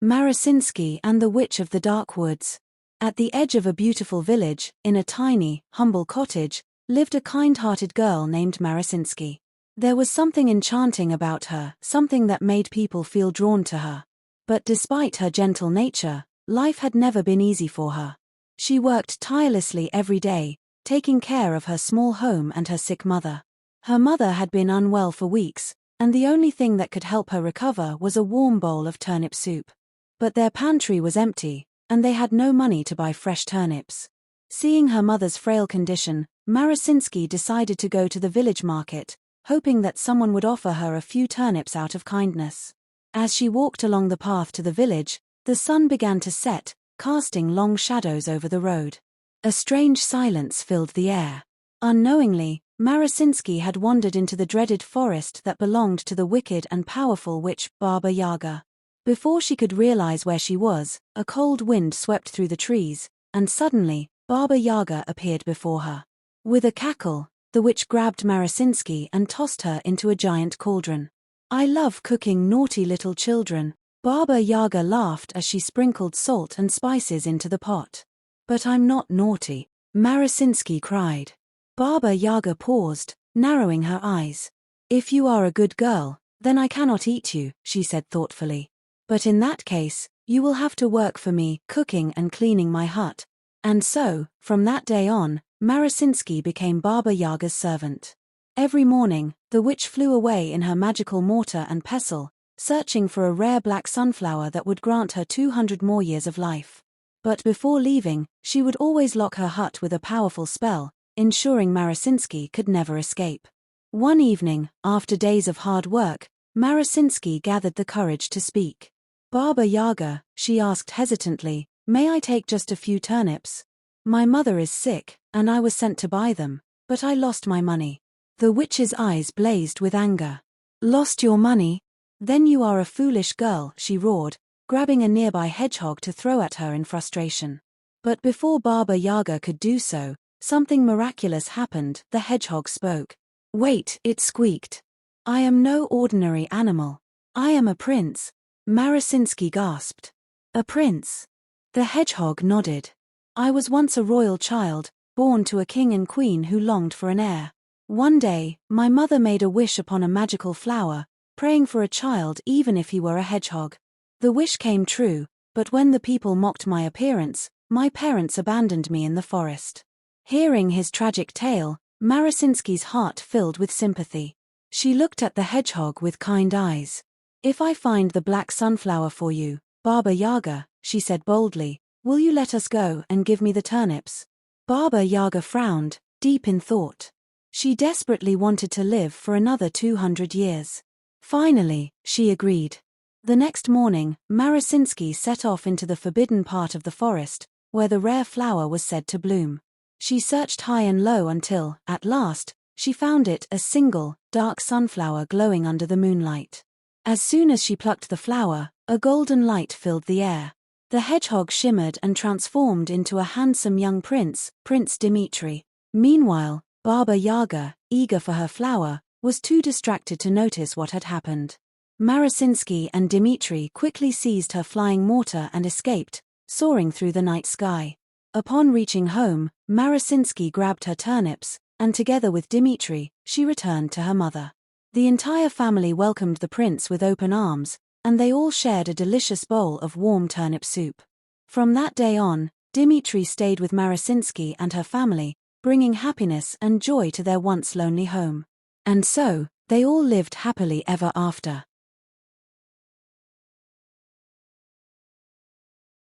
Marusinski and the Witch of the Dark Woods. At the edge of a beautiful village, in a tiny, humble cottage, lived a kind-hearted girl named Marusinski. There was something enchanting about her, something that made people feel drawn to her. But despite her gentle nature, life had never been easy for her. She worked tirelessly every day, taking care of her small home and her sick mother. Her mother had been unwell for weeks, and the only thing that could help her recover was a warm bowl of turnip soup. But their pantry was empty, and they had no money to buy fresh turnips. Seeing her mother's frail condition, Marusinski decided to go to the village market, hoping that someone would offer her a few turnips out of kindness. As she walked along the path to the village, the sun began to set, casting long shadows over the road. A strange silence filled the air. Unknowingly, Marusinski had wandered into the dreaded forest that belonged to the wicked and powerful witch, Baba Yaga. Before she could realize where she was, a cold wind swept through the trees, and suddenly, Baba Yaga appeared before her. With a cackle, the witch grabbed Marusinski and tossed her into a giant cauldron. "I love cooking naughty little children," Baba Yaga laughed as she sprinkled salt and spices into the pot. "But I'm not naughty," Marusinski cried. Baba Yaga paused, narrowing her eyes. "If you are a good girl, then I cannot eat you," she said thoughtfully. "But in that case, you will have to work for me, cooking and cleaning my hut." And so, from that day on, Marusinski became Baba Yaga's servant. Every morning, the witch flew away in her magical mortar and pestle, searching for a rare black sunflower that would grant her 200 more years of life. But before leaving, she would always lock her hut with a powerful spell, ensuring Marusinski could never escape. One evening, after days of hard work, Marusinski gathered the courage to speak. "Baba Yaga," she asked hesitantly, "may I take just a few turnips? My mother is sick, and I was sent to buy them, but I lost my money." The witch's eyes blazed with anger. "Lost your money? Then you are a foolish girl," she roared, grabbing a nearby hedgehog to throw at her in frustration. But before Baba Yaga could do so, something miraculous happened. The hedgehog spoke. "Wait," it squeaked. "I am no ordinary animal. I am a prince." Marusinski gasped. "A prince?" The hedgehog nodded. "I was once a royal child, born to a king and queen who longed for an heir. One day, my mother made a wish upon a magical flower, praying for a child even if he were a hedgehog. The wish came true, but when the people mocked my appearance, my parents abandoned me in the forest." Hearing his tragic tale, Marusinski's heart filled with sympathy. She looked at the hedgehog with kind eyes. "If I find the black sunflower for you, Baba Yaga," she said boldly, "will you let us go and give me the turnips?" Baba Yaga frowned, deep in thought. She desperately wanted to live for another 200 years. Finally, she agreed. The next morning, Marusinski set off into the forbidden part of the forest, where the rare flower was said to bloom. She searched high and low until, at last, she found it, a single, dark sunflower glowing under the moonlight. As soon as she plucked the flower, a golden light filled the air. The hedgehog shimmered and transformed into a handsome young prince, Prince Dimitri. Meanwhile, Baba Yaga, eager for her flower, was too distracted to notice what had happened. Marusinski and Dimitri quickly seized her flying mortar and escaped, soaring through the night sky. Upon reaching home, Marusinski grabbed her turnips, and together with Dimitri, she returned to her mother. The entire family welcomed the prince with open arms, and they all shared a delicious bowl of warm turnip soup. From that day on, Dimitri stayed with Marusinski and her family, bringing happiness and joy to their once lonely home. And so, they all lived happily ever after.